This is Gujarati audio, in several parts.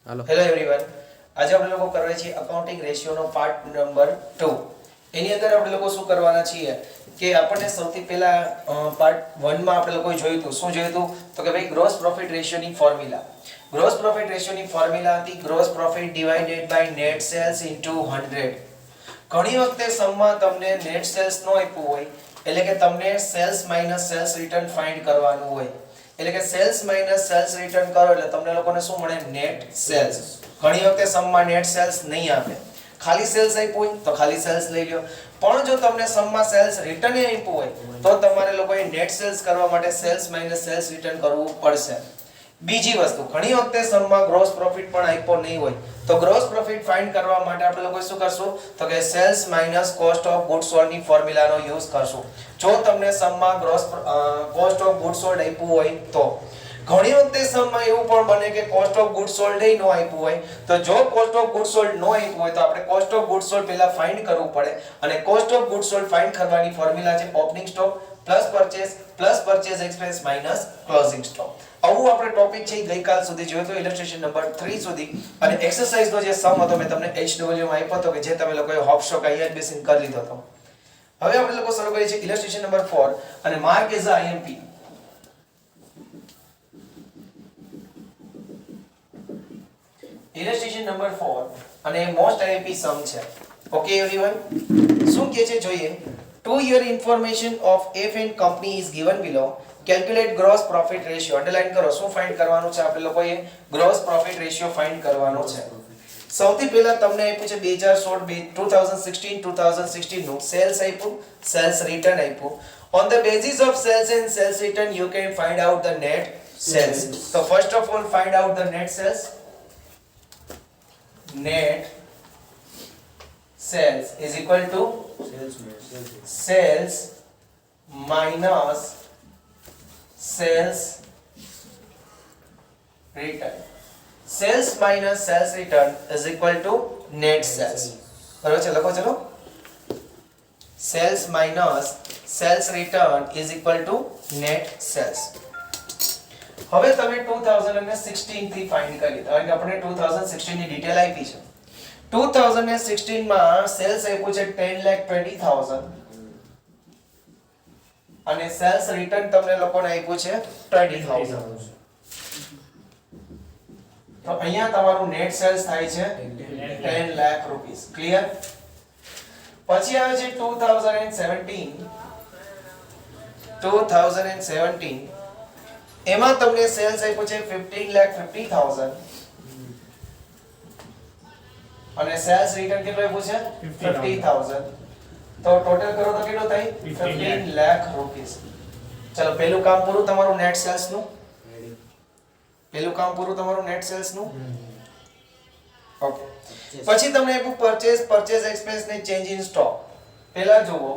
હાલો હેલો એવરીવન, આજે આપણે લોકો કરવાના છીએ અકાઉન્ટિંગ રેશિયોનો પાર્ટ નંબર 2. એની અંદર આપણે લોકો શું કરવાના છીએ કે આપણને સૌથી પહેલા પાર્ટ 1 માં આપણે લોકોએ જોયું હતું. શું જોયું હતું? તો કે ભાઈ ગ્રોસ પ્રોફિટ રેશિયોની ફોર્મ્યુલા. ગ્રોસ પ્રોફિટ રેશિયોની ફોર્મ્યુલા હતી gross profit divided by net sales into 100. ઘણી વખતે સમમાં તમને નેટ સેલ્સ નો આપ્યું હોય, એટલે કે તમને sales minus sales return find કરવાનું હોય. એટલે કે સેલ્સ માઈનસ સેલ્સ રિટર્ન કરો એટલે તમને લોકોને શું મળે? Net sales. ઘણી વખતે સમમાં નેટ સેલ્સ નહીં આપે, ખાલી સેલ્સ આપ્યું હોય તો ખાલી સેલ્સ લઈ લ્યો. પણ જો તમને સમમાં સેલ્સ રિટર્ન આપ્યું હોય તો તમારે લોકોએ નેટ સેલ્સ કરવા માટે સેલ્સ માઈનસ સેલ્સ રિટર્ન કરવું પડશે. બીજી વસ્તુ, ઘણી વખતે સમમાં ગ્રોસ પ્રોફિટ પણ આપ્યો નહીં હોય તો ગ્રોસ પ્રોફિટ ફાઇન્ડ કરવા માટે આપણે લોકો શું કરશું? તો કે sales minus cost of goods sold ની ફોર્મ્યુલાનો યુઝ કરશું. જો તમને સમમાં gross cost of goods sold આપ્યું હોય તો. ઘણી વખતે સમમાં એવું પણ બને કે કોસ્ટ ઓફ ગુડ્સ સોલ્ડ એ નો આપ્યું હોય, તો જો કોસ્ટ ઓફ ગુડ્સ સોલ્ડ નો આપ્યું હોય તો આપણે કોસ્ટ ઓફ ગુડ્સ સોલ્ડ પહેલા ફાઇન્ડ કરવું પડે. અને cost of goods sold find કરવાની ફોર્મ્યુલા છે opening stock plus purchase expense minus closing stock. આવું આપણે ટોપિક છે ગઈકાલ સુધી જોયો તો ઇલસ્ટ્રેશન નંબર 3 સુધી. અને એક્સરસાઇઝનો જે સમ હતો મેં તમને HW માં આપ્યો હતો કે જે તમે લોકોએ હોપશોક અહીંયા જ બેસીને કરી લીધો હતો. હવે આપણે લોકો શરૂ કરીએ છીએ ઇલસ્ટ્રેશન નંબર 4 અને mark as a IMP. Illustration number 4 અને મોસ્ટ IMP સમ છે. ઓકે એવરીવન, શું કહે છે જોઈએ. 2 year information of F and company is given below. Calculate gross profit ratio. Underline કરો. શું ફાઇન્ડ કરવાનું છે? આપણે લોકોએ ગ્રોસ પ્રોફિટ રેશિયો ફાઇન્ડ કરવાનો છે. સૌથી પહેલા તમને આપ્યું છે 2016 નું સેલ્સ આપ્યું, સેલ્સ રિટર્ન આપ્યું. On the basis of sales and sales return you can find out the net sales. So first of all find out the net sales. Net sales is equal to sales minus sales return. Sales minus sales return is equal to net sales. બરાબર છે? લખો ચલો. Sales minus sales return is equal to net sales. હવે તમે 2016 થી ફાઇન્ડ કરી લો. કારણ કે આપણે 2016 ની ડિટેલ આપી છે. 2016 માં સેલ્સ આપ્યું છે 10,20,000 અને સેલ્સ રિટર્ન તમને લોકોને આપ્યું છે 20,000. તો અહીંયા તમારું નેટ સેલ્સ થાય છે 10 લાખ રૂપીસ. ક્લિયર? પછી આવે છે 2017 એમાં તમને સેલ્સ આપ્યું છે 15,50,000 અને સેલ્સ રિટર્ન કેટલું આપ્યું છે 50,000. તો ટોટલ કરો તો કેટલું થાય 15 લાખ રૂપીસ. ચલો પહેલું કામ પૂરું તમારું નેટ સેલ્સ નું. પહેલું કામ પૂરું તમારું નેટ સેલ્સ નું. ઓકે. પછી તમને આપ્યું પરચેસ એક્સપેન્સ ને ચેન્જ ઇન સ્ટોક. પહેલા જુઓ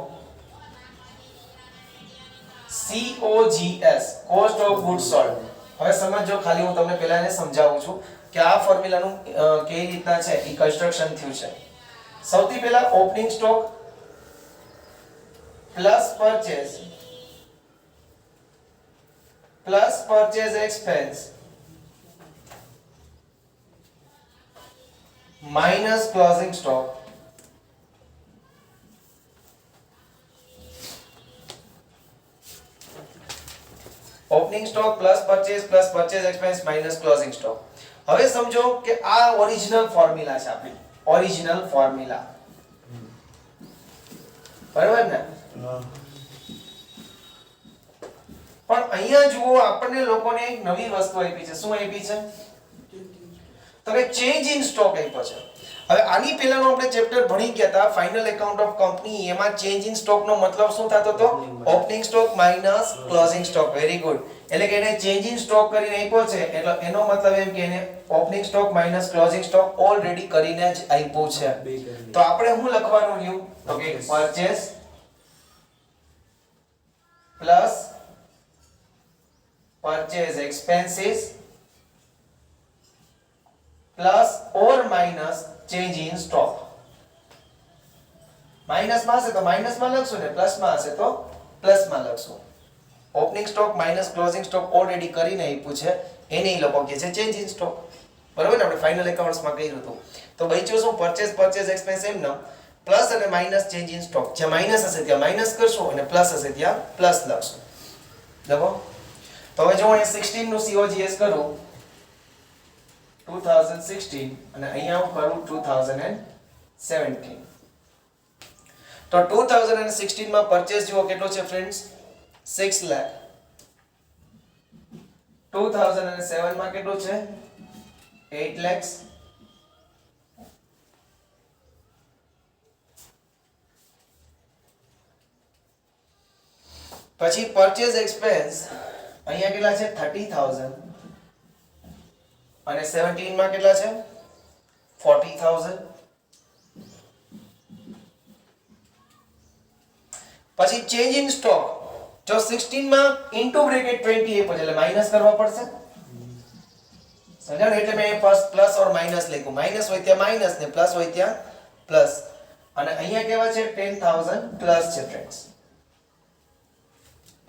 COGS cost of goods sold. હવે સમજો, ખાલી હું તમને પહેલા એને સમજાવું છું કે આ ફોર્મ્યુલાનું કેવી રીતના છે એ કન્સ્ટ્રક્શન થયું છે. સૌથી પહેલા opening stock plus purchase expense minus closing stock. Opening stock plus purchase expense minus closing stock. હવે સમજો કે આ ઓરિજિનલ ફોર્મ્યુલા છે આપણી ઓરિજિનલ ફોર્મ્યુલા. બરાબર ને? પણ અહીંયા જુઓ આપણને લોકોને એક નવી વસ્તુ આપી છે. શું આપી છે? તો કે ચેન્જ ઇન સ્ટોક આપ્યો છે. હવે આની પહેલાનો આપણે ચેપ્ટર ભણી ગયા હતા ફાઇનલ એકાઉન્ટ ઓફ કંપની. એમાં ચેન્જ ઇન સ્ટોક નો મતલબ શું થતો હતો? Opening stock minus closing stock. Very good. એટલે કે એને ચેન્જ ઇન સ્ટોક કરીને આપ્યો છે એટલે એનો મતલબ એમ કે એને opening stock minus closing stock already કરીને જ આપ્યું છે. તો આપણે શું લખવાનું રહ્યું? તો કે purchase plus purchase expenses plus or minus change in stock. Minus માં હશે તો માઈનસ માં લખશું ને પ્લસ માં હશે તો પ્લસ માં લખશું. Opening stock minus closing stock already કરીને આપ્યું છે એને ઈ લોકો કહે છે ચેન્જ ઇન સ્ટોક. બરોબર ને, આપણે ફાઇનલ એકાઉન્ટ્સમાં કર્યું હતું. તો બચ્યું શું? પરચેઝ એક્સપેન્સ એમ ન પ્લસ અને માઇનસ ચેન્જ ઇન સ્ટોક. જ્યાં માઇનસ હશે ત્યાં માઇનસ કરશું અને પ્લસ હશે ત્યાં પ્લસ લખશું. લખો. તો હવે જો અહીંયા 16 નું COGS કરું 2016 અને અહીંયા હું કરું 2017. તો 2016 માં પરચેસ જુઓ કેટલો છે ફ્રેન્ડ્સ? 6 લાખ. 2007 માં કેટલું છે? 8 lakhs. પછી પરચેઝ એક્સપેન્સ અહીંયા કેટલા છે? 30,000 અને 17 માં કેટલા છે? 40,000. પછી ચેન્જ ઇન સ્ટોક જો 16 માં ઇન્ટુ બ્રેકેટ 20 એ પછી એટલે માઈનસ કરવા પડશે. સમજાણું? એટલે મેં ફર્સ્ટ પ્લસ ઓર માઈનસ લખ્યું. માઈનસ હોય ત્યાં માઈનસ ને પ્લસ હોય ત્યાં પ્લસ. અને અહીંયા કેવા છે? 10,000 પ્લસ છે ફ્રેન્ડ્સ.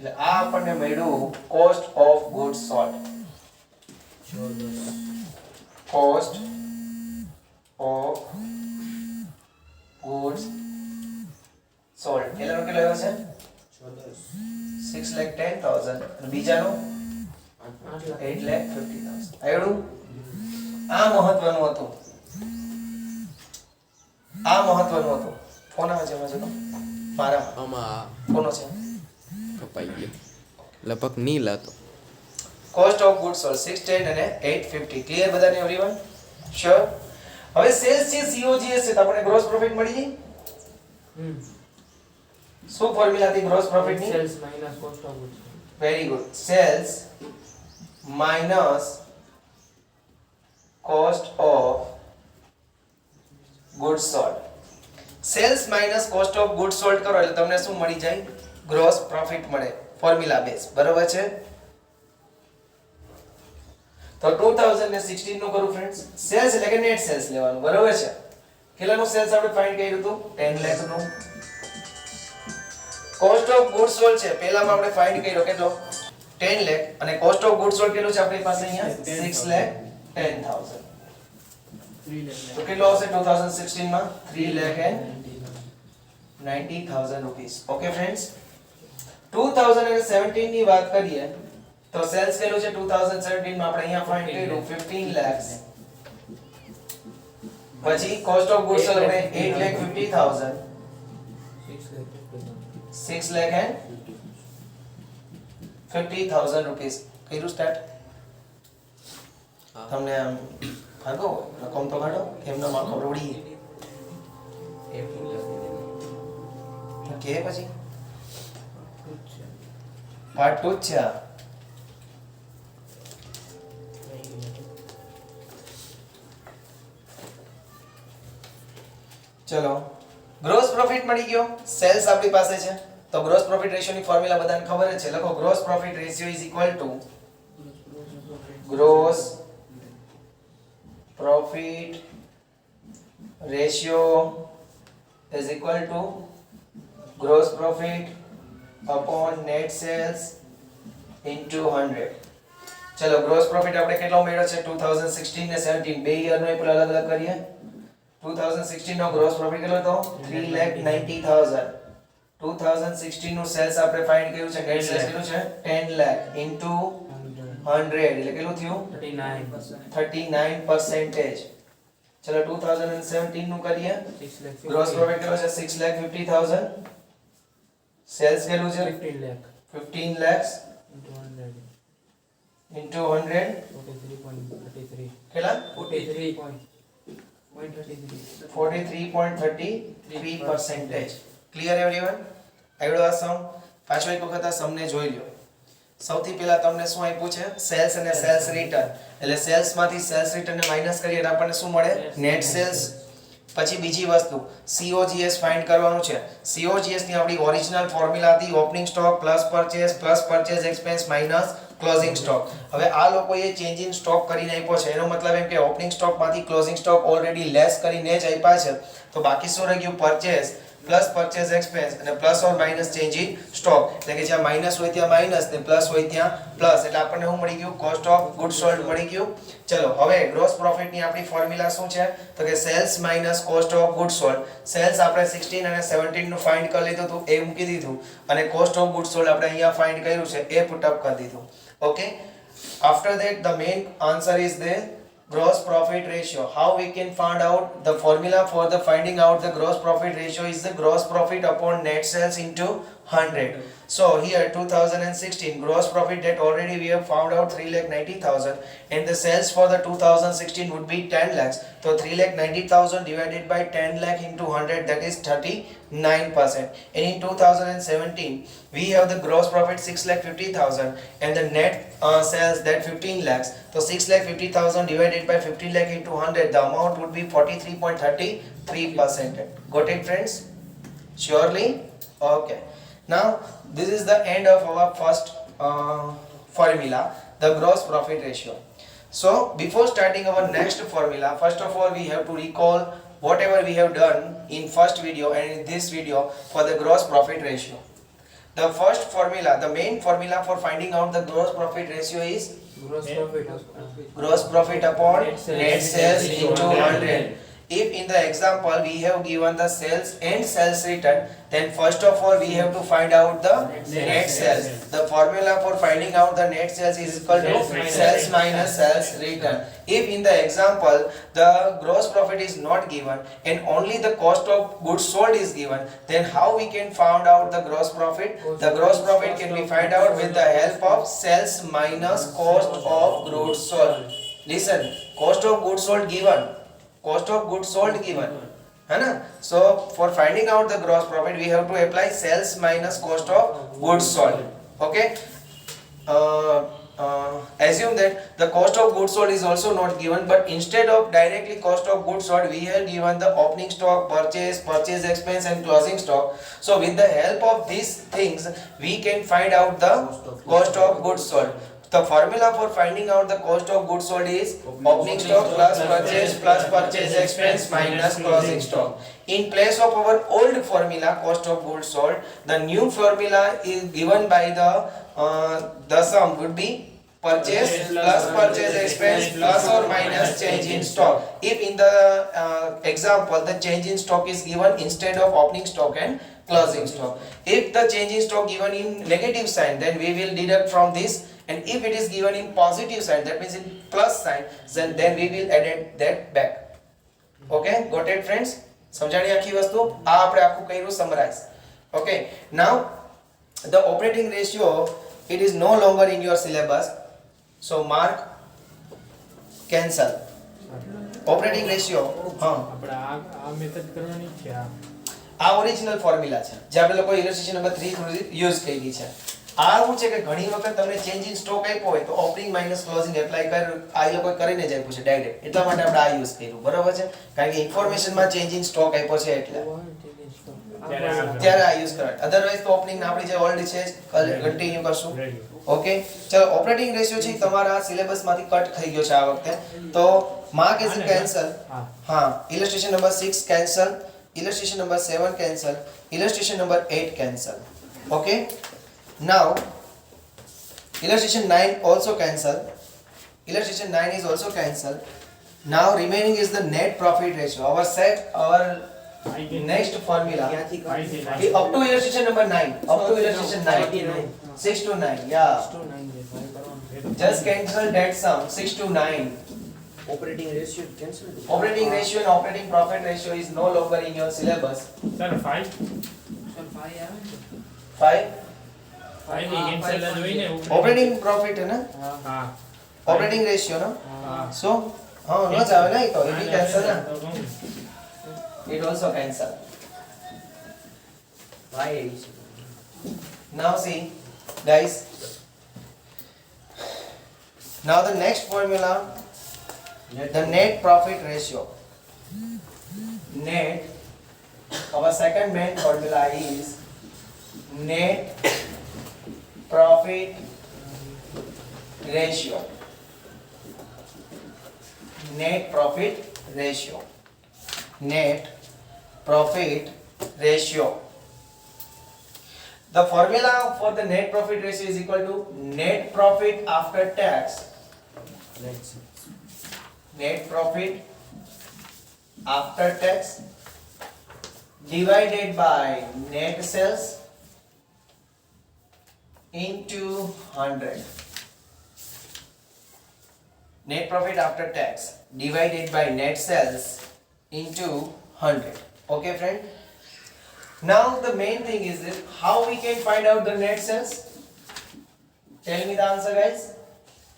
એટલે આ આપણને મળ્યું cost of goods sold. Cost of goods sold કેટલો આવ્યો છે? 6,10,000 અને બીજાનો 8,50,000. આવ્યું? આ મહત્વનું હતું. આ મહત્વનું હતું. ફોન આવે છે મજે તો મારા આમાં કોનો છે? કપાઈ ગયો લપક નહીં લાતો. કોસ્ટ ઓફ ગુડ્સ સોલ્ડ 610 અને 850. ક્લિયર બધાને એવરીવન? શ્યોર. હવે સેલ્સ છે, COGS છે, તો આપણે ગ્રોસ પ્રોફિટ મળી ગઈ. શું ફોર્મ્યુલા હતી ગ્રોસ પ્રોફિટ ની? Sales minus cost of goods. Very good. Sales minus cost of goods sold. Sales minus cost of goods sold કરો એટલે તમને શું મળી જાય? ગ્રોસ પ્રોફિટ મળે. Formula base. બરોબર છે? તો 2016 નું કરું ફ્રેન્ડ્સ. સેલ્સ એટલે કે નેટ સેલ્સ લેવાનું. બરોબર છે? કેટલાનું સેલ્સ આપણે ફાઇન્ડ કર્યું હતું? 10 લાખ નું. કોસ્ટ ઓફ ગુડ્સ સોલ્ડ છે પહેલામાં આપણે ફાઇન્ડ કર્યો કેટલો? 10 લાખ. અને કોસ્ટ ઓફ ગુડ્સ સોલ્ડ કેટલું છે આપણી પાસે અહીંયા? 6,10,000. 3 લાખ. તો કેટલો આવશે 2016 માં? 3,90,000 રૂપીસ. Okay friends? 2017 ની વાત કરીએ તો સેલ્સ કેટલું છે 2017 માં? આપણે અહીંયા ફાઇન્ડ કર્યું 15 lakhs. પછી કોસ્ટ ઓફ ગુડ્સ સોલ્ડ આપણે 8,50,000. 6,50,000 રૂપીસ. કર્યું સ્ટાર્ટ? તમને આમ ભાગો રકમ તો કાઢો એમનો માં ખબર ઉડી કે પછી પાર્ટ 2 છે આ. ચલો ગ્રોસ પ્રોફિટ મળી ગયો. સેલ્સ આપણી પાસે છે તો ગ્રોસ પ્રોફિટ રેશિયો ની ફોર્મ્યુલા બધાને ખબર જ છે. લખો gross profit ratio is equal two gross profit ratio is equal to gross profit upon net sales into 100. ચલો ગ્રોસ પ્રોફિટ આપણે કેટલો મેળવ્યો છે 2016 ને 17 બે યર નો આપણે અલગ અલગ કરીએ. 2016 નો ગ્રોસ પ્રોફિટ કેટલો હતો? 3,90,000. 2016 નું સેલ્સ આપણે ફાઇન્ડ કર્યું છે. નેટ સેલ્સ કેટલું છે? 10 લાખ into 100 એટલે કેટલું થયું? 39%. ચલો 2017 નું કરીએ. ગ્રોસ પ્રોફિટ કેટલો છે? 6,50,000. સેલ્સ કેટલું છે? 15 lakhs into 100 કેટલા? 43.33%. Clear everyone? આવડો આ સમ? પાછો એક વખત આ સમને જોઈ લો. સૌથી પહેલા તમને શું આપ્યું છે? સેલ્સ અને સેલ્સ રિટર્ન. એટલે સેલ્સ માંથી સેલ્સ રિટર્ન ને માઈનસ કરીએ એટલે આપણને શું મળે? Net sales. પછી બીજી વસ્તુ COGS ફાઇન્ડ કરવાનું છે. COGS ની આપણી ઓરિજિનલ ફોર્મ્યુલા હતી opening stock plus purchase expense minus closing stock. હવે આ લોકોએ ચેન્જ ઇન સ્ટોક કરીને આપ્યો છે. એનો મતલબ એમ કે ઓપનિંગ સ્ટોક માંથી ક્લોઝિંગ સ્ટોક ઓલરેડી લેસ કરીને જ આપ્યા છે. તો બાકી શું રહી ગયું? પરચેઝ પ્લસ પરચેઝ એક્સપેન્સ અને plus or minus change in stock એટલે કે જ્યાં માઇનસ હોય ત્યાં માઇનસ ને પ્લસ હોય ત્યાં પ્લસ એટલે આપણને શું મળી ગયું કોસ્ટ ઓફ ગુડ સોલ્ડ મળી ગયું ચલો હવે ગ્રોસ પ્રોફિટ ની આપણી ફોર્મ્યુલા શું છે તો કે sales minus cost of good sold sales આપણે 16 અને 17 નું ફાઇન્ડ કરી લીધું હતું એ મૂકી દીધું અને કોસ્ટ ઓફ ગુડ સોલ્ડ આપણે અહીંયા ફાઇન્ડ કર્યું છે એ પુટ અપ કરી દીધું okay after that the main answer is there gross profit ratio. How we can find out the formula for the finding out the gross profit ratio is the gross profit upon net sales into 100. So here 2016 gross profit that already we have found out 3,90,000 and the sales for the 2016 would be 10 lakhs. So 3,90,000 divided by 10 lakh into 100 that is 39%. And in 2017 we have the gross profit 6,50,000 and the net sales that 15 lakhs. So 6,50,000 divided by 15 lakh into 100 the amount would be 43.33%. Got it friends? Surely? Okay. Now this is the end of our first formula, the gross profit ratio. So before starting our next formula, first of all we have to recall whatever we have done in first video and in this video for the gross profit ratio. The first formula, the main formula for finding out the gross profit ratio is gross profit upon net sales into 100. If in the example we have given the sales and sales return, then first of all we have to find out the net sales. The formula for finding out the net sales is equal to sales minus sales return. If in the example the gross profit is not given and only the cost of goods sold is given, then how we can find out the gross profit? The gross profit can be found out with the help of sales minus cost of goods sold. Listen, cost of goods sold given. Cost of goods sold given है ना so for finding out the gross profit we have to apply sales minus cost of goods sold okay assume that the cost of goods sold is also not given but instead of directly cost of goods sold we have given the opening stock purchase expense and closing stock so with the help of these things we can find out the cost of goods sold. The formula for finding out the cost of goods sold is opening stock plus purchase expense minus closing stock. In place of our old formula cost of goods sold, the new formula is given by the sum would be purchase plus purchase expense plus or minus change in stock. If in the example the change in stock is given instead of opening stock and closing stock. If the change in stock given in negative sign then we will deduct from this. And if it is given in positive sign, that means in plus sign, then we will add that back. Okay, got it friends? સમજાણી આખી વસ્તુ આ આપણે આખું કર્યું summarize. Okay, now the operating ratio it is no longer in your syllabus, so mark cancel. Operating ratio આપણે આ મેથડ કરવાની છે આ ઓરિજિનલ ફોર્મ્યુલા છે જે આપણે લોકો ઇલસ્ટ્રેશન નંબર 3 યુઝ કરી છે. આ શું છે કે ઘણી વખત તમને ચેન્જ ઇન સ્ટોક આપ્યો હોય તો ઓપનિંગ માઇનસ ક્લોઝિંગ એપ્લાય કર આ લોકો કરીને જ આપ્યું છે ડાયરેક્ટ એટલા માટે આપણે આ યુઝ કર્યું બરાબર છે કારણ કે ઇન્ફોર્મેશન માં ચેન્જ ઇન સ્ટોક આપ્યો છે એટલે ત્યારે આ યુઝ કરાય અધરવાઇઝ તો ઓપનિંગ આપણી જે ઓલ્ડ છે કન્ટિન્યુ કરશું ઓકે ચલો ઓપરેટિંગ રેશિયો છે તમારા સિલેબસ માંથી કટ થઈ ગયો છે આ વખતે તો માર્ક એઝ કેન્સલ હા ઇલસ્ટ્રેશન number 6 cancel illustration number 7 cancel illustration number 8 cancel okay now illustration 9 also cancel illustration 9 is also cancel now remaining is the net profit ratio our next formula up to illustration number 9 up to illustration 9 6 to 9 yeah just cancel that sum 6 to 9 Operating ratio cancel. Operating ratio and operating profit ratio is no longer in your syllabus. Sir 5 5 ની કેન્સલ જ હોય ને operating profit है ना હા operating ratio ना હા so हाँ न जावे ना तो ये cancel ना it also cancel Why? now see guys now the next formula the net profit ratio net our second main formula is net profit ratio net profit ratio net profit ratio. The formula for the net profit ratio is equal to net profit after tax. Let's Net profit after tax divided by net sales into 100. Net profit after tax divided by net sales into 100. Okay, friend? Now the main thing is this, how we can find out the net sales? Tell me the answer, guys.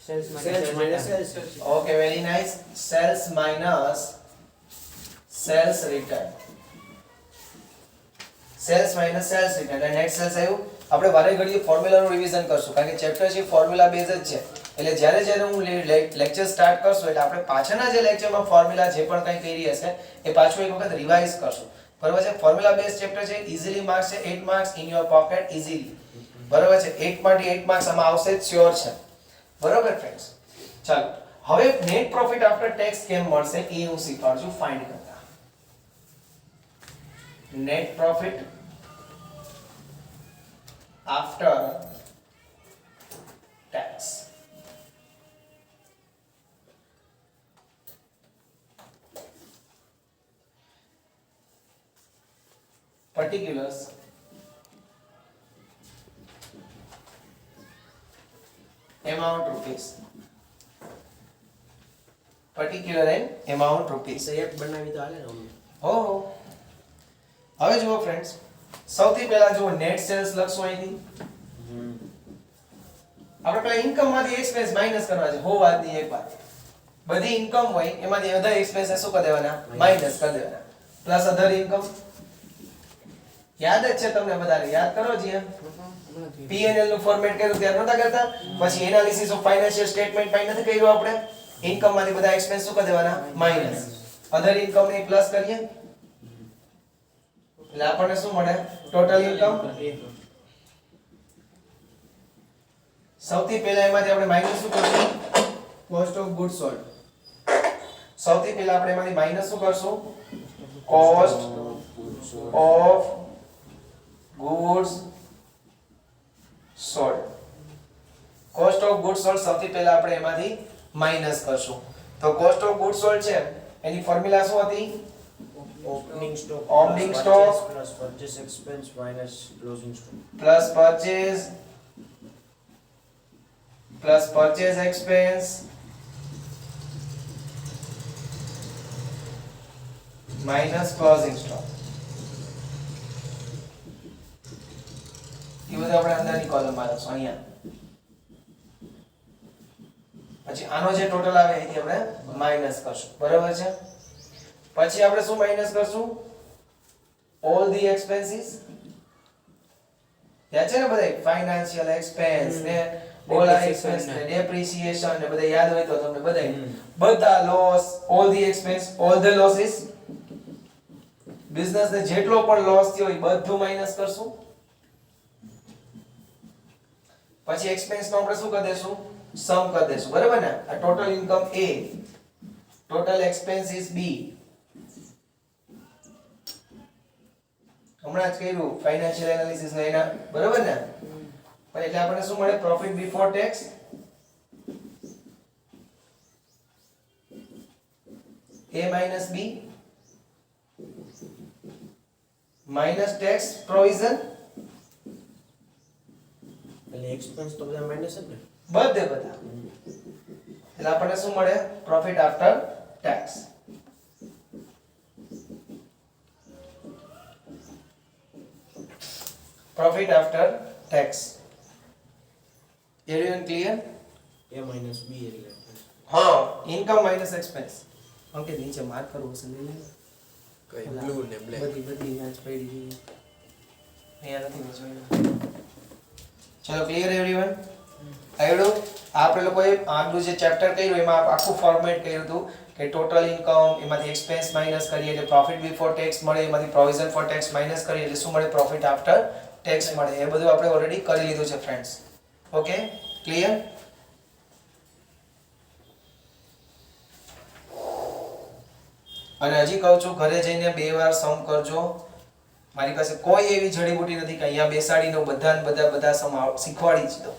sales minus sales. Okay, very nice. Sales minus sales return. Sales minus sales return અને net sales આવ્યું. આપણે વારે ઘડીએ ફોર્મ્યુલાનું રિવિઝન કરશું કારણ કે ચેપ્ટર છે ફોર્મ્યુલા બેઝ જ છે. એટલે જ્યારે હું લેક્ચર સ્ટાર્ટ કરશું એટલે આપણે પાછળના જે લેક્ચરમાં ફોર્મ્યુલા જે પણ કંઈ કરી હશે એ પાછું એક વખત રિવાઇઝ કરશું. બરાબર છે? ફોર્મ્યુલા બેઝ ચેપ્ટર છે. ઈઝીલી માર્ક્સ છે 8 marks in your pocket easily. બરાબર છે? 8 માંથી 8 માર્ક્સ આમાં આવશે જ શ્યોર છે. બરાબર ફ્રેન્ડ્સ? ચાલો હવે નેટ પ્રોફિટ આફ્ટર ટેક્સ કેમ મળશે એ હું શીખવાડું છું ફાઇન્ડ કરતા. Net profit after tax. particulars amount rupees. particular and amount rupees. તો એક બનાવી તો હાલે ને અમને. હો હવે જુઓ ફ્રેન્ડ્સ સૌથી પહેલા જુઓ નેટ સેલ્સ લખશું અહીંથી. આપણે પહેલા ઇન્કમ માંથી એક્સપેન્સ માઈનસ કરવા છે. હો વાતની એક વાત, બધી ઇન્કમ હોય એમાંથી અધર એક્સપેન્સ શું કરી દેવાના? માઈનસ કરી દેવાના. પ્લસ અધર ઇન્કમ યાદ જ છે તમને બધાને, યાદ કરો જી. P&L નું ફોર્મેટ કર્યું ત્યારે નહોતા કરતા? પછી એનાલિસિસ ઓફ ફાઇનાન્શિયલ સ્ટેટમેન્ટ પાઈ નથી કર્યું આપણે? ઇન્કમ માંથી બધા એક્સપેન્સ શું કરી દેવાના? માઈનસ. અધર ઇન્કમ ને પ્લસ કરીએ એટલે આપણને શું મળે? Total income. સૌથી પહેલા એમાંથી આપણે માઈનસ શું કરશું? Cost of goods sold. સૌથી પહેલા આપણે એમાંથી માઈનસ શું કરશું? Cost of goods sold. Cost of goods sold સૌથી પહેલા આપણે એમાંથી માઈનસ કરશું. તો કોસ્ટ ઓફ ગુડ્સ સોલ્ડ છે એની ફોર્મ્યુલા શું હતી? Opening stock Opening stock plus purchase expense minus closing stock. Plus purchase expense minus closing stock. એ બધું આપણે અંદરની કોલમમાં લખશું અહીંયા. પછી આનો જે ટોટલ આવે એથી આપણે માઈનસ કરશું. બરાબર છે? પછી આપણે શું માઈનસ કરશું? All the expenses. યાદ છે ને બધા? ફાઇનાન્શિયલ એક્સપેન્સ ને ઓલ એક્સપેન્સ ને ડેપ્રિસિએશન ને બધા યાદ હોય તો તમને બધા loss, all the expense, all the losses. Business ને જેટલો પણ લોસ થયો એ બધું માઈનસ કરશું. પછી એક્સપેન્સ નો આપણે શું કરી દેશું? સમ કરી દેશું. બરાબર ને? આ total income A, total expenses B. હમણાં જ કર્યું ફાઇનાન્શિયલ એનાલિસિસ ને એના. બરાબર ને? પછી એટલે આપણને શું મળે? Profit before tax A minus B minus tax provision. એટલે એક્સપેન્સ તો બધા માઈનસ જ ને. બધા એટલે આપણને શું મળે? Profit after tax. Profit after tax. Everyone clear? A minus B એટલે હા, ઇન્કમ માઈનસ એક્સપેન્સ. ઓકે, નીચે માર્ક કરવું છે લઈ લે. કઈ બ્લુ ને બ્લેક. બધી મેચ પડી છે. અહીંયા નથી જોયું. ચલો ક્લિયર એવરીવન? આવડું? આપણે લોકોએ આગલું જે ચેપ્ટર કર્યું એમાં આખું ફોર્મેટ કર્યું હતું કે ટોટલ ઇન્કમ એમાંથી એક્સપેન્સ માઈનસ કરીએ એટલે પ્રોફિટ બિફોર ટેક્સ મળે, એમાંથી પ્રોવિઝન ફોર ટેક્સ માઈનસ કરીએ એટલે શું મળે? પ્રોફિટ આફ્ટર ટેક્સ મળે. એ બધું આપણે ઓલરેડી કરી લીધું છે ફ્રેન્ડ્સ. Okay, clear? અને હજી કહું છું ઘરે જઈને 2 વાર સમ કરજો. મારી પાસે કોઈ એવી જડીબુટી નથી કે અહીંયા બેસાડીને બધા સમ શીખવાડી જ દઉં.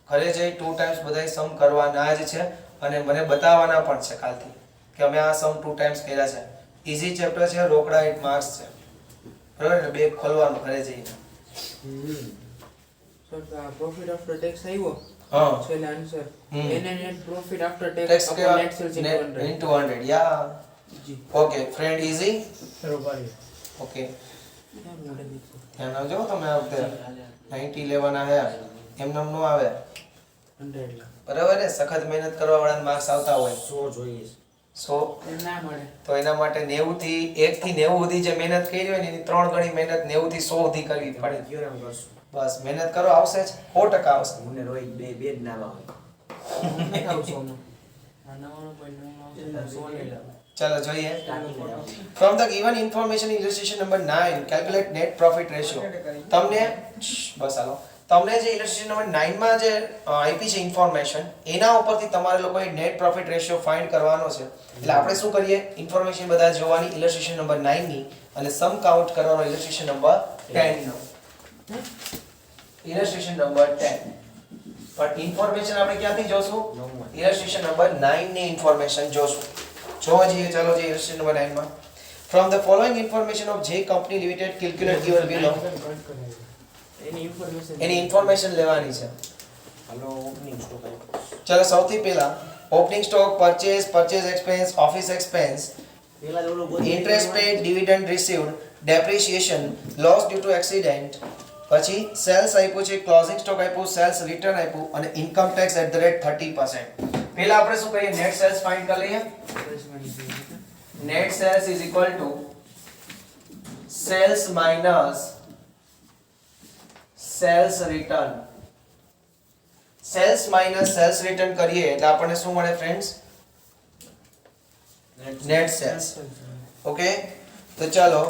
ઘરે જઈ 2 ટાઈમ્સ બધાય સમ કરવાના જ છે અને મને બતાવવાના પણ છે કાલથી કે અમે આ સમ 2 ટાઈમ્સ કર્યા છે. ઈઝી ચેપ્ટર છે, રોકડા 8 માર્ક્સ છે. બરાબર ને? બેગ ખોલવાનું ઘરે જઈને. સર તો આ પ્રોફિટ આફ્ટર ટેક્સ આવ્યો હા છેલ્લે આન્સર હમ. એને net profit after tax tax કેવા નેટ સેલ્સ ઇન 100 into 100 યા જી ઓકે ફ્રેન્ડ ઈઝી બરોબર ઓકે ક્યાં મોડે દીધું ધ્યાન રાખજો તમે આ વખતે 90 લેવાના હે એમ નામ નો આવે 100 બરાબર ને? સખત મહેનત કરવા વાળાને માર્ક્સ આવતા હોય 100 જોઈએ છે. 100 એ ના મળે તો એના માટે 90 થી 1 થી 90 સુધી જે મહેનત કરી હોય ને એની 3 ગણી મહેનત 90 થી 100 સુધી કરવી તમે પડે. કયો એમ કરશું. બસ મહેનત કરો આવશે જ 100% આવશે. મને રોહિત બે જ નામ આવે. મને ખાવ છો હું આ નવાનો કોઈ નો આવશે સોને ચાલો જોઈએ. સ્ટાર્ટિંગ જ આવે. From the given information illustration number 9 calculate net profit ratio. તમને બસ હાલો તમને જે illustration number 9 માં જે આપી છે ઇન્ફોર્મેશન એના ઉપરથી તમારે લોકોએ નેટ પ્રોફિટ રેશિયો ફાઇન્ડ કરવાનો છે. એટલે આપણે શું કરીએ ઇન્ફોર્મેશન બધા જોવાની illustration number 9 ની અને સમ કાઉન્ટ કરવાનો illustration number 10 નો. illustration number 10 પણ ઇન્ફોર્મેશન આપણે ક્યાંથી જોશું? illustration number 9 ની ઇન્ફોર્મેશન જોશું. જોવા જઈએ ચાલો જે illustration number 9 માં from the following information of J company limited calculate given below એની ઇન્ફોર્મેશન એની ઇન્ફોર્મેશન લેવાની છે. હાલો ઓપનિંગ સ્ટોક આપ્યો. ચાલો સૌથી પહેલા opening stock purchase expense office expense પેલા જ ઓલું ગોતી interest paid dividend received depreciation loss due to accident પછી સેલ્સ આપ્યું છે ક્લોઝિંગ સ્ટોક આપ્યું સેલ્સ રિટર્ન આપ્યું અને ઇન્કમ ટેક્સ @ 30%. પહેલા આપણે શું કરીએ નેટ સેલ્સ ફાઇન્ડ કરી લઈએ. net sales is equal to sales minus sales return. sales minus sales return કરીએ એટલે આપણને શું મળે ફ્રેન્ડ્સ? net sales. ઓકે તો ચાલો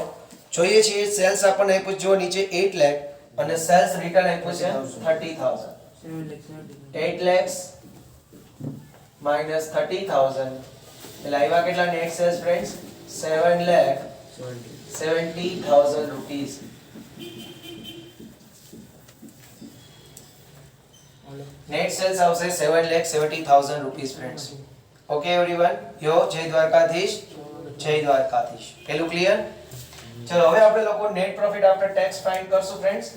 જોઈએ છીએ સેલ્સ આપણને આપ્યું જો નીચે 8 લાખ અને સેલ્સ રિટર્ન આપ્યું છે 30000. 8 lakhs minus 30000 એટલે આવ્યા કેટલા net sales friends? 7,70,000 rupees. Net sales આવશે 7,70,000 rupees ફ્રેન્ડ્સ. ઓકે એવરીવન યો જય દ્વારકાધીશ. જય દ્વારકાધીશ. પેલું ક્લિયર? ચલો હવે આપણે લોકો net profit after tax find કરશું friends.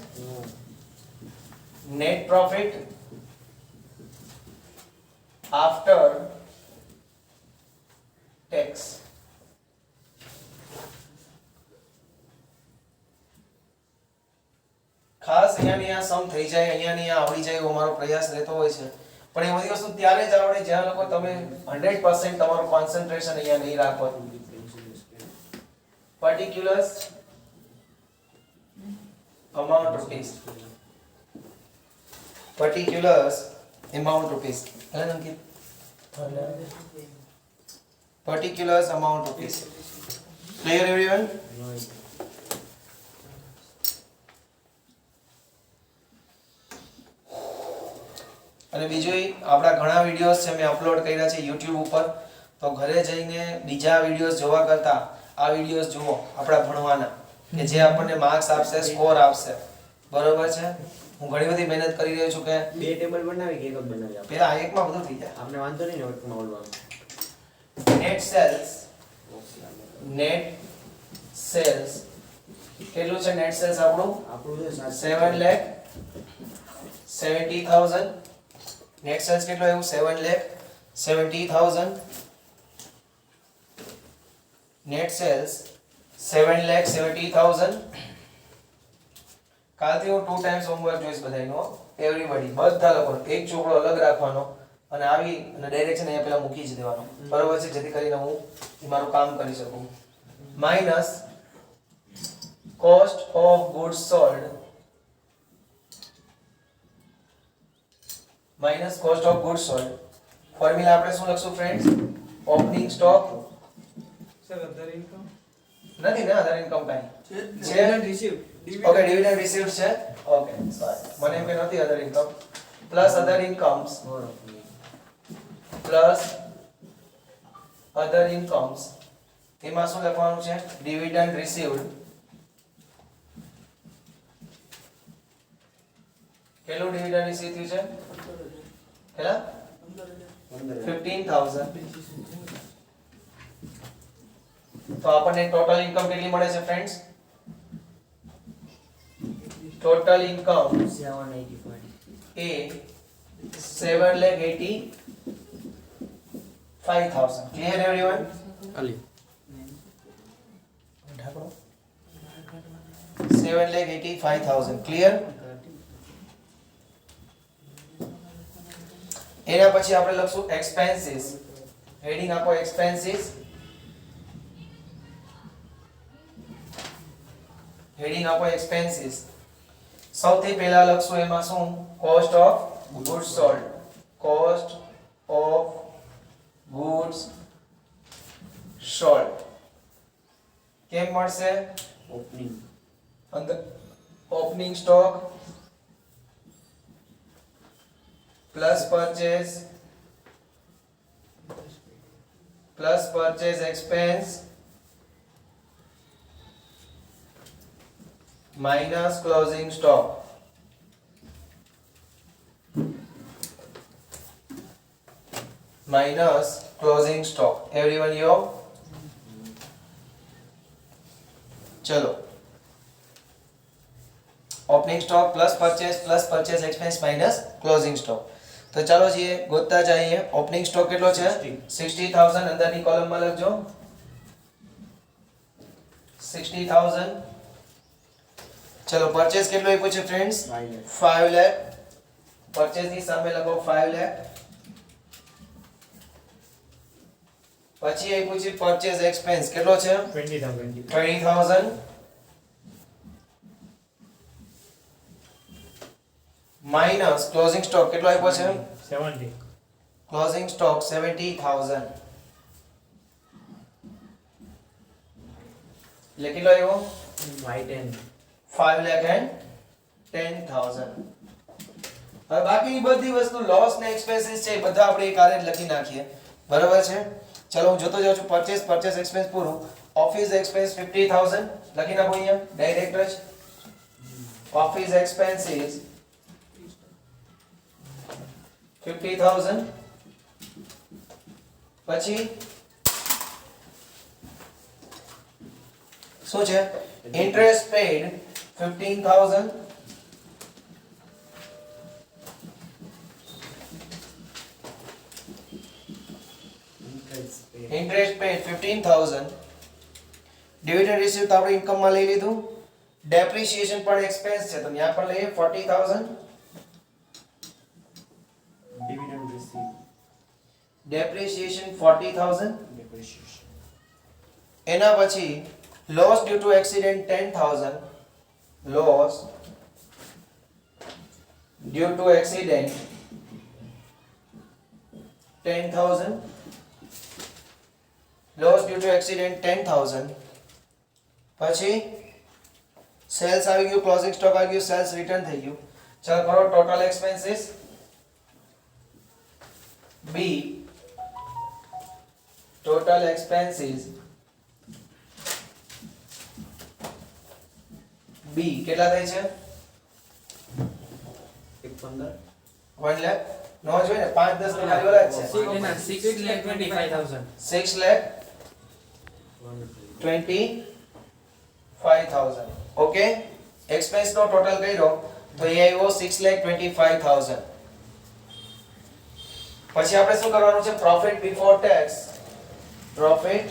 Net profit after tax. ખાસ અહીંયા સમ થઈ જાય અહીંયા આવડી જાય એવો મારો પ્રયાસ રહેતો હોય છે પણ એ બધી વસ્તુ ત્યારે જ આવડે જ્યાં લોકો તમે 100% તમારું કોન્સન્ટ્રેશન અહીંયા નહીં રાખો. particulars amount rupees. particulars amount rupees. Hello અંકિત. particulars amount rupees. Clear everyone? અને બીજું આપણા ઘણા વિડિયોઝ છે મેં અપલોડ કર્યા છે YouTube ઉપર તો ઘરે જઈને બીજા વિડિયોઝ જોવા કરતા આ વિડિયોઝ જુઓ આપણા ભણવાના કે જે આપણને માર્ક્સ આપશે સ્કોર આપશે. બરોબર છે? હું ઘણી બધી મહેનત કરી રહ્યો છું કે બે ટેબલ બનાવી કે એક જ બનાવી આપણે. પેલા એકમાં બધું થઈ જાય. આપણે વાંધો નહીં ને વર્કમાં ઓલવાનું. નેટ સેલ્સ કેટલું છે નેટ સેલ્સ આપણું? આપણું છે 7,70,000. નેટ સેલ્સ કેટલો આવ્યું? 7,70,000. Net sales 7,70,000. કાલથી હું 2 ટાઈમ્સ હોમવર્ક જોઈશ બધાયનો એવરીબડી બધા લોકો એક ચોપડો અલગ રાખવાનો અને આવી અને ડાયરેક્શન અહીંયા પેલા મૂકી જ દેવાનો. બરોબર છે? જેથી કરીને હું મારું કામ કરી શકું. Minus cost of goods sold minus cost of goods sold. Formula આપણે શું લખશું friends? Opening stock sir other income નથી ને અધર ઇન્કમ કાઈ છે? Dividend received okay dividend received છે. ઓકે સોરી મને એમ કે નથી other income plus other incomes plus other incomes એમાં શું લખવાનું છે? ડિવિડન્ડ રિસીવ્ડ કેટલું ડિવિડન્ડ રિસીવ થયું છે કેટલા 15000 તો આપણને ટોટલ ઇન્કમ કેટલી મળે છે ફ્રેન્ડ્સ ટોટલ ઇન્કમ 785 એ 7,85,000 clear everyone આલી 7,85,000 clear એના પછી આપણે લખશું expenses heading આપો expenses heading આપો expenses સૌથી પહેલા લખશું એમાં શું cost of goods sold cost of goods sold કેમ મળશે ઓપનિંગ અંદર opening stock plus purchase expense minus closing stock minus closing stock everyone yo चलो opening stock plus purchase expense minus closing stock तो चलो जी गोतता जाइए ओपनिंग स्टॉक કેટલો છે 60000 અંદરની કોલમમાં લખજો 60000 ચલો પરચેસ કેટલો આપ્યો છે ફ્રેન્ડ્સ 5 લાખ પરચેસ ની સામે લખો 5 લાખ પછી આપ્યું છે પરચેસ એક્સપેન્સ કેટલો છે 20000 માઈનસ ક્લોઝિંગ સ્ટોક કેટલો આપ્યો છે 70 ક્લોઝિંગ સ્ટોક 70000 એટલે કેટલો આવ્યો Y10 5,10,000 હવે બાકીની બધી વસ્તુ લોસ ને એક્સપેન્સીસ છે એ બધા આપણે એક આરે જ લખી નાખીએ બરાબર છે ચલો હું જોતો જાઉં છું પરચેસ એક્સપેન્સ પૂરું ઓફિસ એક્સપેન્સ 50000 લખી નાખો અહીંયા ડાયરેક્ટ જ ઓફિસ એક્સપેન્સીસ 50,000 પછી શું છે interest paid 15,000 interest paid 15,000 dividend receive તો આપણે ઇન્કમ માં લઈ લીધું ડેપ્રિસિએશન પણ એક્સપેન્સ છે તો ત્યાં પણ લઈએ 40,000 dividend received depreciation 40,000 depreciation એના પછી loss due to accident 10,000 loss due to accident 10,000 loss due to accident 10,000 પછી સેલ્સ આવી ગયું ક્લોઝિંગ સ્ટોક આવી ગયું સેલ્સ રિટર્ન થઈ ગયું ચાલો કરો total expenses B total expenses B કેટલા થાય છે 15 1 લાખ નો જોઈએ ને 5 10 તો ખાલી ઓલા જ છે 6,25,000 6 લાખ 25,000 ઓકે એક્સપેન્સ નો ટોટલ કર્યો તો એ આવ્યો 6,25,000 પછી આપણે શું કરવાનું છે profit before tax profit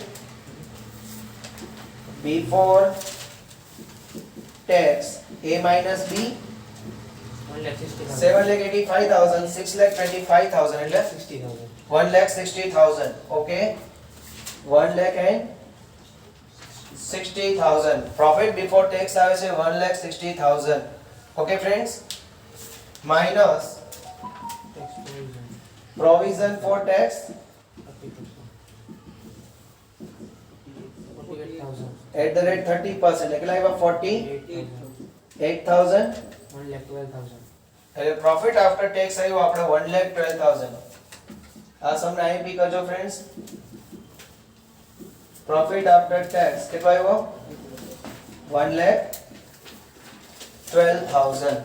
before tax A minus B 7,85,000 6,25,000 એટલે 1,60,000 okay 1,60,000 profit before tax આવે છે 1,60,000 okay friends minus provision for tax 48,000 at the rate 30% એટલે આવ્યા 48,000 1,12,000 એટલે પ્રોફિટ આફ્ટર ટેક્સ આવ્યો આપણે 1,12,000 આ સમને આઈપી કરજો ફ્રેન્ડ્સ પ્રોફિટ આફ્ટર ટેક્સ કેટલો આવ્યો 1,12,000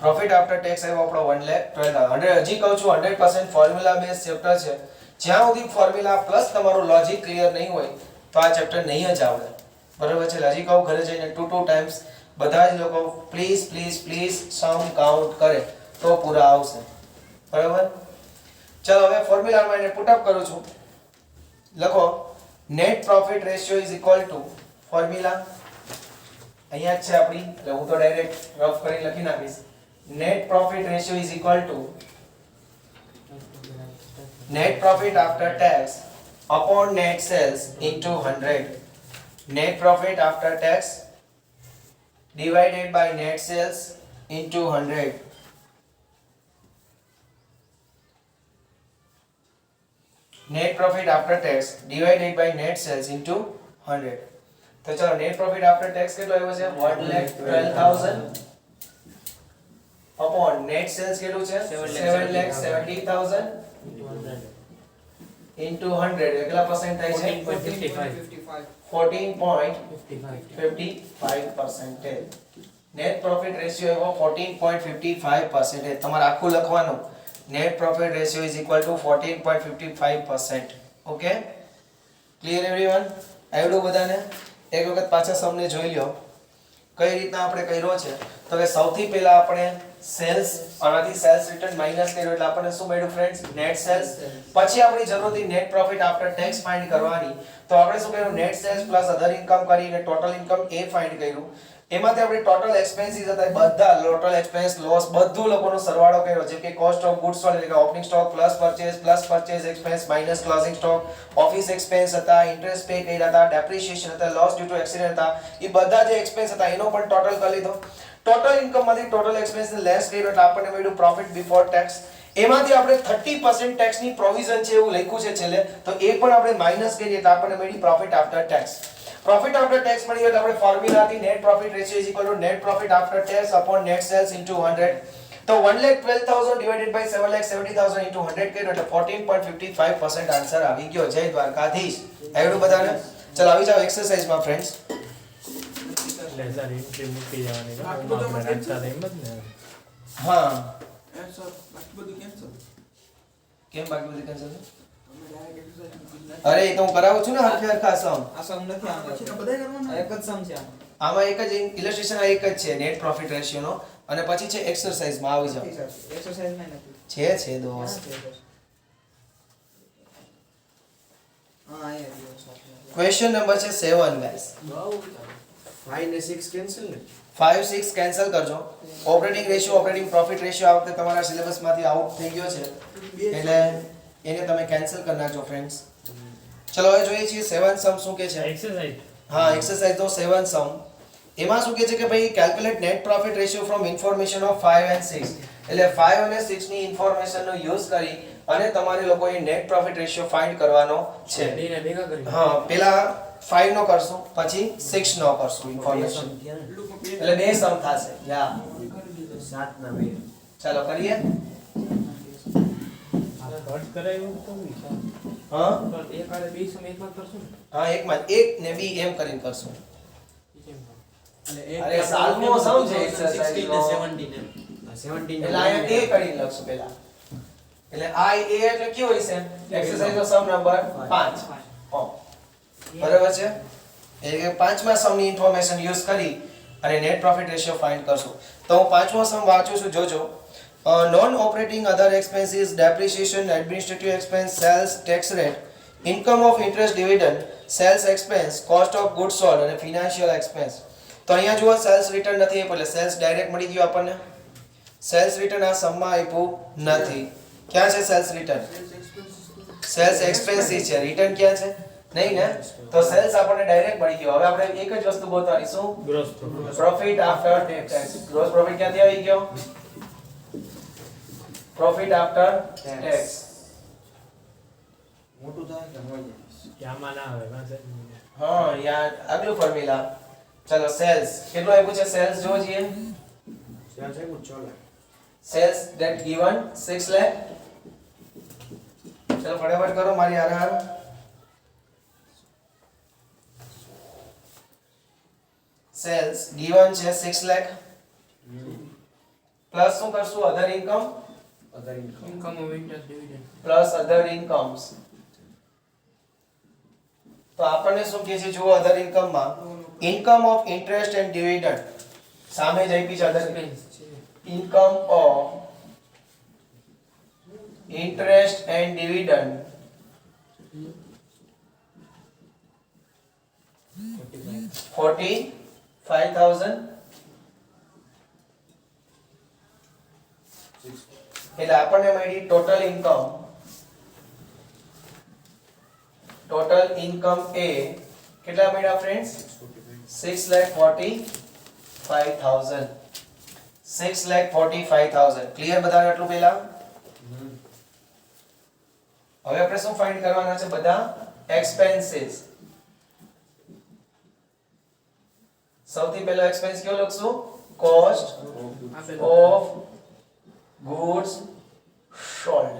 પ્રોફિટ આફ્ટર ટેક્સ આવ્યો આપણો 1,12,000. હજી કહું છું 100% ફોર્મ્યુલા બેઝ ચેપ્ટર છે. જ્યાં સુધી ફોર્મ્યુલા પ્લસ તમારું લોજિક ક્લિયર નહીં હોય તો આ ચેપ્ટર નહીં જ આવડે. બરાબર છે. હજી કહું ઘરે જઈને 2 ટાઈમ્સ બધા જ લોકો પ્લીઝ સમ કાઉન્ટ કરે તો પૂરા આવશે. બરાબર. ચલો હવે ફોર્મ્યુલામાં એને પુટ અપ કરું છું. લખો net profit ratio is equal two formula અહીંયા જ છે આપણી, એટલે હું તો ડાયરેક્ટ રફ કરી લખી નાખીશ. Net profit ratio is equal two net profit after tax upon net sales into 100. Net profit after tax divided by net sales into 100. Net profit after tax divided by net sales into 100. તો ચલો net profit after tax કેટલો આવ્યો છે 1,12,000 upon net sales કેટલું છે 7,70,000 into 100 કેટલા percent થાય છે 14.55%. net profit ratio એવો 14.55%. તમારે આખું લખવાનું net profit ratio is equal to 14.55%. Okay, clear everyone? આવડું બધાને? એક વખત પાછા સમને જોઈ લ્યો કઈ રીતના આપણે કર્યો છે. તો કે સૌથી પહેલા આપણે સેલ્સ, આનાથી સેલ્સ રિટર્ન માઈનસ કર્યો એટલે આપણને શું મળ્યું ફ્રેન્ડ્સ? Net sales. પછી આપણી જરૂર હતી net profit after tax find કરવાની. તો આપણે શું કર્યું? Net sales plus other income કરીને ટોટલ ઇન્કમ એ ફાઇન્ડ કર્યું. એમાંથી આપણે ટોટલ એક્સપેન્સીસ હતા બધા, ટોટલ એક્સપેન્સ લોસ બધું લોકોનો સરવાળો કર્યો, જેમ કે કોસ્ટ ઓફ ગુડ્સ સોલ્ડ એટલે કે opening stock plus purchase expense minus closing stock, office expense હતા, ઇન્ટરેસ્ટ પે કર્યા હતા, ડેપ્રિસિએશન હતા, લોસ ડ્યુ ટુ એક્સિડન્ટ હતા, એ બધા જે એક્સપેન્સ હતા એનો પણ ટોટલ કરી લીધો. ટોટલ ઇન્કમ માંથી ટોટલ એક્સપેન્સ ને લેસ કર્યો એટલે આપણને મળ્યું પ્રોફિટ બિફોર ટેક્સ. એમાંથી આપણે 30% ટેક્સની પ્રોવિઝન છે એવું લખ્યું છે છેલ્લે, તો એ પણ આપણે માઈનસ કરીએ એટલે આપણને મળી profit after tax. Profit after tax મળી એટલે આપણે ફોર્મ્યુલા હતી net profit ratio is equal to net profit after tax upon net sales into 100. તો 1,12,000 ડિવાઇડેડ બાય 7,70,000 ઇન્ટુ 100 કર્યો એટલે 14.55% આન્સર આવી ગયો. જય દ્વારકાધીશ. આવડું બધાને? ચલો આવી જાવ એક્સરસાઇઝમાં ફ્રેન્ડ્સ. લેઝર એન્ટ્રી મૂકી જવાની છે આપણે રાખતા એમ જ ને. હા સર બાકી બધું કેન્સલ. કેમ બાકી બધી કેન્સલ? અરે એ તો હું કરાવું છું ને હરખા સમ. આ સમ નથી આમાં પછી બધાય કરવાના એક જ સમ છે આમાં. આમાં એક જ ઇલસ્ટ્રેશન એક જ છે નેટ પ્રોફિટ રેશિયો નો, અને પછી છે એક્સરસાઇઝમાં આવી જાવ. એક્સરસાઇઝમાં નથી. છે દોસ્ત. હા આયા દિવસ આપણે. ક્વેશ્ચન નંબર છે 7 ગાઈસ. 5 ને 6 કેન્સલ ને 5 6 કેન્સલ કરજો. Operating ratio, operating profit ratio આ વખતે તમારા સિલેબસમાંથી આઉટ થઈ ગયો છે એટલે એને તમે કેન્સલ કરી નાખજો ફ્રેન્ડ્સ. ચલો હવે જોઈએ છીએ 7 સમ શું કે છે. એક્સરસાઇઝ હા એક્સરસાઇઝ નો 7 સમ. એમાં શું કહે છે કે ભાઈ calculate net profit ratio from information of 5 and 6. એટલે 5 અને 6 ની ઇન્ફોર્મેશનનો યુઝ કરી અને તમારે લોકોએ નેટ પ્રોફિટ રેશિયો ફાઇન્ડ કરવાનો છે. બેને ભેગા કરી. હા પેલા 5 નો કરશું પછી 6 નો કરશું ઇન્ફોર્મેશન, એટલે બે સમ થશે. યા 7 ના 2 ચાલો કરીએ. કટ કરાયું તો વિચાર હા એક આરે બે સમ એકમાં કરશું ને. હા એકમાં એક ને બી એમ કરીને કરશું. અને અરે સાતમો સમ છે exercise 16 નો. ને 17 એમ. 17 એટલે અહીંયા એ કરીને લખશું પહેલા. એટલે આ એ એટલે કેવો હશે? એક્સરસાઇઝ નો સમ નંબર 5. બરાબર છે? એટલે કે પાંચમા સમની ઇન્ફોર્મેશન યુઝ કરી અને નેટ પ્રોફિટ રેશિયો ફાઇન્ડ કરશું. તો હું પાંચમો સમ વાંચું છું, જોજો. Non operating other expenses, depreciation, administrative expense, sales tax rate, income of interest dividend, sales expense, cost of goods sold અને ફિનાન્શિયલ એક્સપેન્સ. તો અહીંયા જુઓ સેલ્સ રિટર્ન નથી આપ્યું એટલે સેલ્સ ડાયરેક્ટ મળી ગયું આપણને. સેલ્સ રિટર્ન આ સમમાં આપ્યું નથી. ક્યાં છે સેલ્સ રિટર્ન? સેલ્સ એક્સપેન્સીસ છે, રિટર્ન ક્યાં છે? નહીં ને? તો સેલ્સ આપણને ડાયરેક્ટ મળી ગયો. હવે આપણે એક જ વસ્તુ ગોતવાની, શું? Gross profit after tax. Gross profit ક્યાંથી આવી ગયો? Profit after tax. મોટું થાય કે હોય આમાં ના આવે પાસે હા યાર આગલું ફોર્મ્યુલા. ચલો સેલ્સ કેટલું આપ્યું છે? સેલ્સ જો જોઈએ. ત્યાં છે 6 lakh. Sales that given 6 lakh. ચલો ફટાફટ કરો મારી હારે. સેલ્સ given છે 6 લાખ. પ્લસ શું કરશું other income other income Income of interest dividend. Plus other incomes તો આપણને શું કહે છે જુઓ અધર ઇન્કમમાં income of interest and dividend સામે જ આપી છે અધર Expense છે. Income of interest and dividend 45,000 એટલે આપણને મળી ટોટલ ઇન્કમ એ કેટલા મળ્યા ફ્રેન્ડ્સ 6,45,000 6,45,000 ક્લિયર બધાને આટલું પહેલા હવે આપણે શું ફાઇન્ડ કરવાના છે બધા એક્સપેન્સીસ સૌથી પહેલો એક્સપેન્સ કયો લખશું કોસ્ટ આપેલું. ઓફ ગુડ્સ સોલ્ડ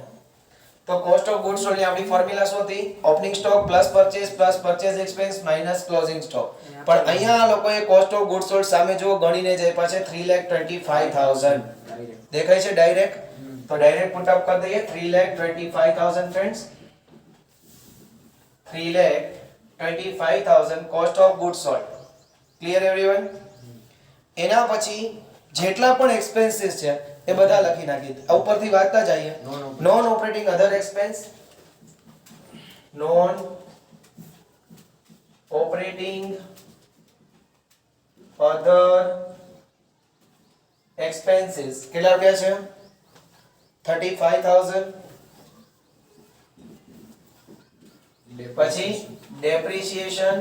તો કોસ્ટ ઓફ ગુડ્સ સોલ્ડ ની આપણી ફોર્મ્યુલા શું હતી opening stock plus purchase expense minus closing stock પણ અહીંયા આ લોકોએ કોસ્ટ ઓફ ગુડ્સ સોલ્ડ સામે જો ગણીને જ આપ્યા છે 3,25,000 ડાયરેક્ટ દેખાય છે ડાયરેક્ટ તો ડાયરેક્ટ પુટ અપ કરી દઈએ 3,25,000 friends 3,25,000 cost of goods sold clear everyone એના પછી જેટલા પણ એક્સપેન્સીસ છે એ બધા લખી નાખી આ ઉપરથી વાંચતા જઈએ નોન ઓપરેટિંગ અધર expense non operating other expenses કેટલા રૂપિયા છે 35,000 પછી ડેપ્રિસિએશન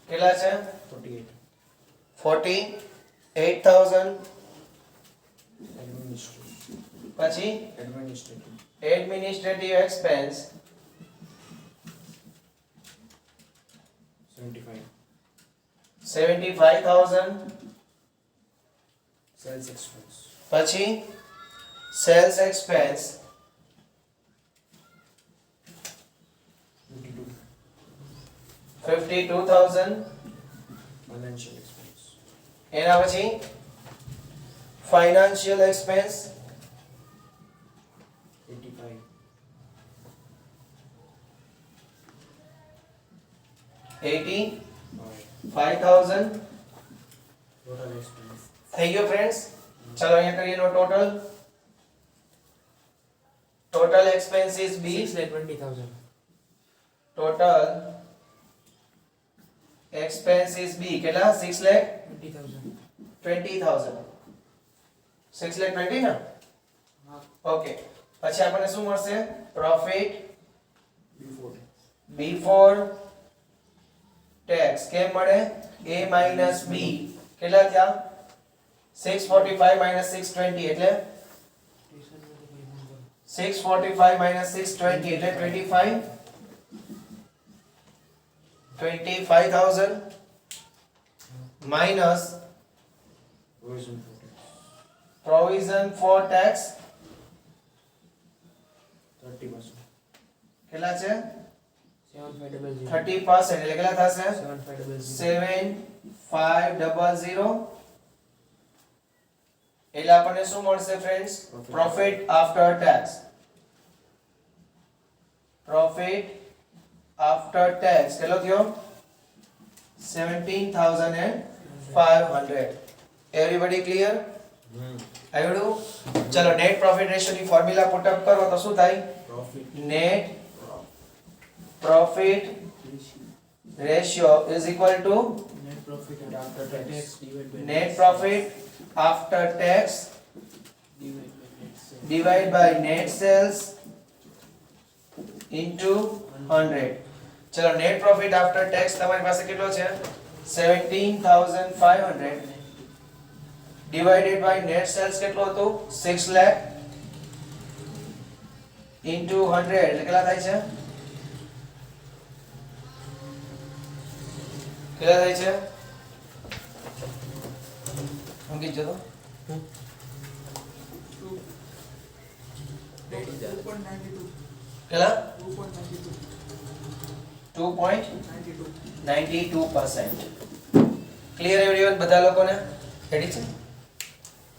કેટલા છે 48,000 પછી એડમિનિસ્ટ્રેટિવ એક્સપેન્સ 75,000 સેલ્સ એક્સપેન્સ પછી સેલ્સ એક્સપેન્સ 52,000 ફાઇનાન્શિયલ એક્સપેન્સ એના પછી ફાઇનાન્શિયલ એક્સપેન્સ 85 85,000 ટોટલ એક્સપેન્સ થઈ ગયો ફ્રેન્ડ્સ ચલો અહીંયા કરીએ નો ટોટલ એક્સપેન્સીસ બી 6,20,000. ટોટલ એક્સપેન્સીસ બી કેટલા 6,20,000 20,000. 6,20,000 ને હા. ઓકે પછી આપણને શું મળશે પ્રોફિટ બિફોર બિફોર ટેક્સ કેમ મળે a માઈનસ b કેટલા થયા 645 માઈનસ 620 એટલે 645 માઈનસ 620 એટલે 25,000 minus provision provision for four tax tax 30% કેટલા છે 7,500. 30% એટલે કેટલા થશે 7,500. 7500 એટલે આપણને શું મળશે friends profit after tax profit after tax કેટલો થયો 17,500 એવરીબોડી ક્લિયર આવડું ચલો નેટ પ્રોફિટ રેશિયો ની ફોર્મ્યુલા પુટ અપ કરો તો શું થાય profit net profit ratio is equal two Net profit after tax divided by net profit after tax divided by net sales. divided by net sales into 100 ચલો નેટ પ્રોફિટ આફ્ટર ટેક્સ તમારી પાસે કેટલો છે 17,500 ડિવાઇડેડ બાય નેટ સેલ્સ કેટલો હતો 6 લાખ into 100 એટલે કેટલા થાય છે કેટલા થાય છે અંકિત જો તો કેટલા 2.92% ક્લિયર એવરીવન બધા લોકોને રેડી છે?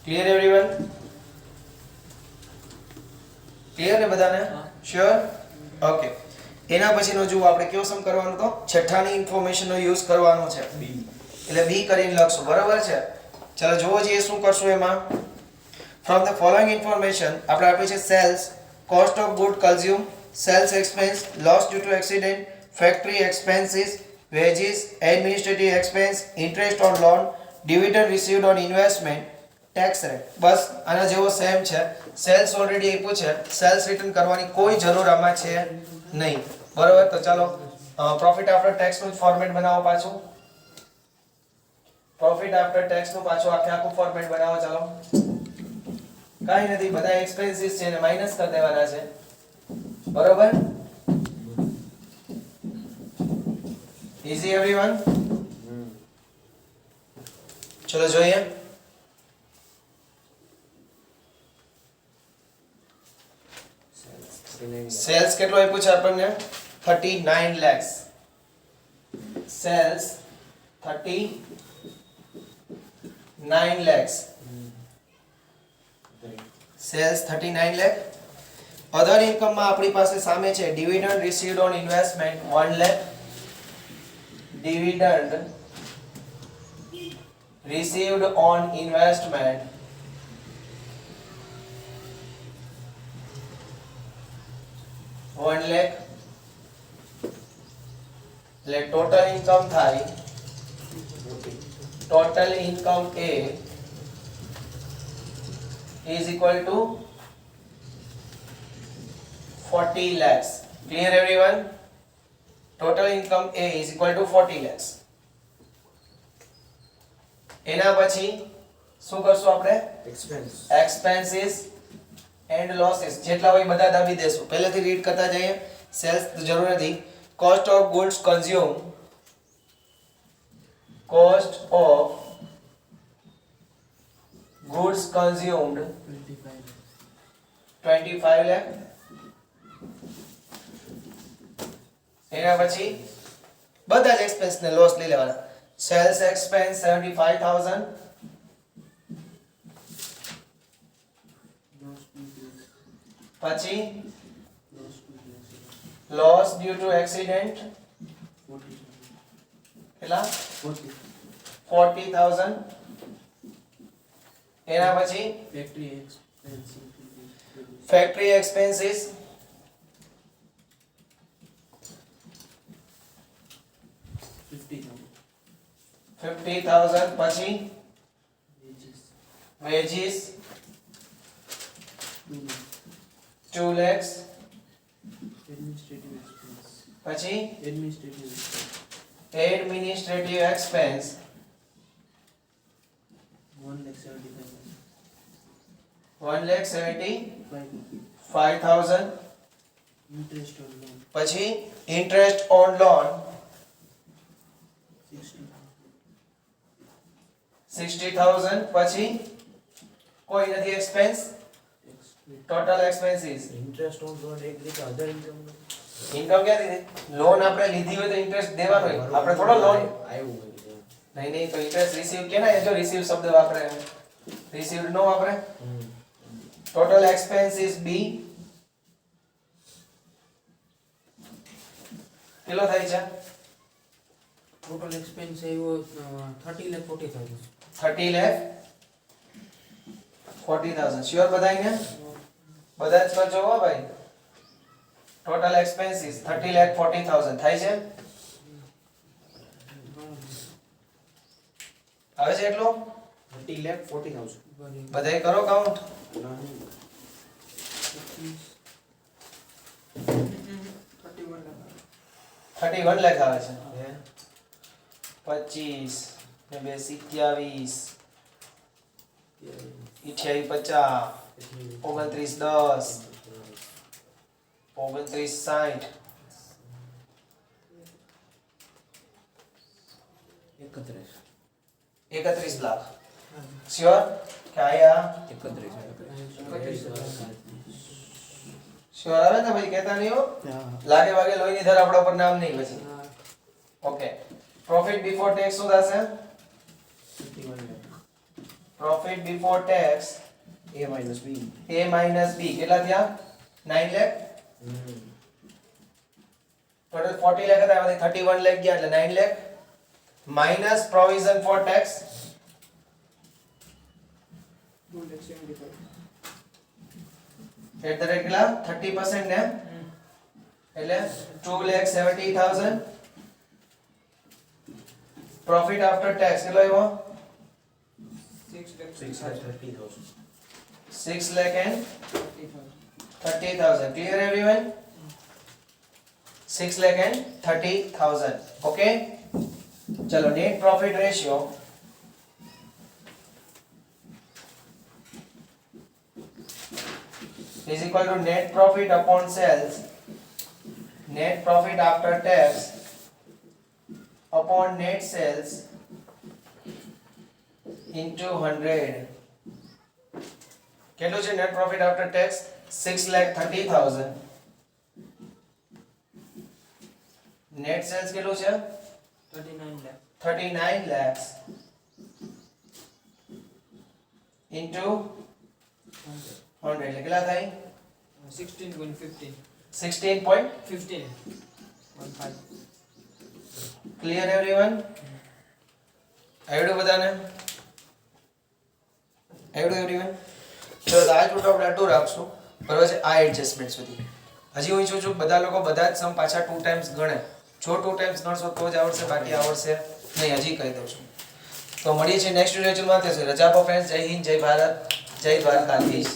Clear everyone? ક્લિયર ને બધાને? શ્યોર? ઓકે. એના પછીનો જુઓ આપણે કયો સમ કરવાનો તો છઠ્ઠાની ઇન્ફોર્મેશનનો યુઝ કરવાનો છે એટલે બી કરીને લખશું બરાબર છે. ચાલો જોવો જોઈએ શું કરશું એમાં. ફ્રોમ ધ ફોલોઇંગ ઇન્ફોર્મેશન આપણે આપી છે sales, cost of good consume, sales expense, loss due to accident, factory expenses, wages, administrative expense, interest on loan, dividend received on investment, tax rate. બસ આના જેવો સેમ છે. સેલ્સ ઓલરેડી આપ્યું છે, સેલ્સ રિટર્ન કરવાની કોઈ જરૂર આમાં છે નહીં બરોબર. તો ચાલો પ્રોફિટ આફ્ટર ટેક્સ નું ફોર્મેટ બનાવો પાછું. પ્રોફિટ આફ્ટર ટેક્સ નું પાછું આખું ફોર્મેટ બનાવો. ચાલો કાઈ નથી, બધા એક્સપેન્સીસ છે એને માઈનસ કરી દેવાના છે બરોબર. Easy everyone? ચલો જોઈએ. સેલ્સ કેટલો આપ્યું છે આપણને? 39 lakhs. Sales 39 lakhs. Sales 39 lakh. Other income માં આપણી પાસે સામે છે dividend received on investment 1 lakh. Dividend received on investment 1 lakh. એટલે ટોટલ ઇન્કમ થાય, total income A is equal to 40 lakhs. Clear everyone? Total income A is equal to 40 lakhs. એના પછી શું કરશું આપણે? એક્સપેન્સીસ એન્ડ લોસીસ જેટલા હોય બધા દાબી દેશું. પહેલેથી રીડ કરતા જઈએ. સેલ્સ જરૂર નથી. Cost of goods consume, cost of goods consumed 25 lakh. એના પછી બધા જ એક્સપેન્સ ને લોસ લઈ લેવાના. સેલ્સ એક્સપેન્સ 75000, પછી લોસ ડ્યુ ટુ એક્સિડન્ટ કેટલા? 40000. એના પછી ફેક્ટરી એક્સપેન્સીસ 50000. પછી વેજીસ 2 lakhs. પછી એડમિનિસ્ટ્રેટિવ એક્સપેન્સ 1,75,000. પછી ઇન્ટરેસ્ટ ઓન લોન 60,000. પછી કોઈ નથી expense. Total expenses interest on loan એક રીતે અધર ઇન્કમ ઇન્કમ ક્યાંથી દે? લોન આપણે લીધી હોય તો ઇન્ટરેસ્ટ દેવાનો હોય. આપણે થોડો લોન આવ્યું હોય નહીં તો ઇન્ટરેસ્ટ રિસીવ કેના? જો રિસીવ શબ્દ વાપરે, રિસીવ્ડ નો વાપરે. ટોટલ એક્સપેન્સીસ બી કેટલો થાય છે? ટોટલ એક્સપેન્સ આવ્યો 30,40,000. 30,40,000. શ્યોર બધાને? બધા જ કરજો હો ભાઈ. ટોટલ એક્સપેન્સીસ 30,40,000 થાય છે. આવે છે એટલો? 30,40,000. બધાય કરો કાઉન્ટ. 31 લાખ આવે છે. 25 ને 2 27 28 50 29 10 29 60 31 લાખ. શ્યોર કે આયા? 31. શ્યોર આવે ને ભાઈ? કહેતા નહીં હો. લાગે વાગે લોહીની ધાર આપણા ઉપર નામ નહીં પછી. ઓકે. પ્રોફિટ બિફોર ટેક્સ શું થશે? Profit before tax A minus B. A minus B કેટલા થયા 9 લાખ ટોટલ 40 લાખ હતા એમાંથી 31 લાખ ગયા એટલે 9 lakh minus provision for tax at the rate કેટલા 30% ને એટલે 2,70,000 પ્રોફિટ આફ્ટર ટેક્સ કેટલો આવ્યો 6,30,000. 6,30,000 clear everyone 6,30,000 okay चलो net profit ratio is equal to net profit upon sales net profit after tax upon net sales into 100 કેટલું છે net profit after tax 6,30,000 net sales કેટલું છે 39 lakh 39 lakhs into 100 એટલે કેટલા થાય 16.15 16.15 15 ક્લિયર એવરીવન આવડ્યું બધાને આવડ્યું એવરીવન ચલો તો આ ટૂટ આપણે આટલું રાખશું બરાબર છે આ એડજસ્ટમેન્ટ સુધી હજી હું ઈચ્છું છું બધા લોકો બધા જ સમ પાછા 2 ટાઈમ્સ ગણે જો 2 ટાઈમ્સ ગણશો તો જ આવડશે બાકી આવડશે નહીં હજી કહી દઉં છું તો મળીએ છીએ નેક્સ્ટ લેક્ચરમાં ત્યાં સુધી રજા આપો ફ્રેન્ડ્સ જય હિન્દ જય ભારત જય દ્વારકાધીશ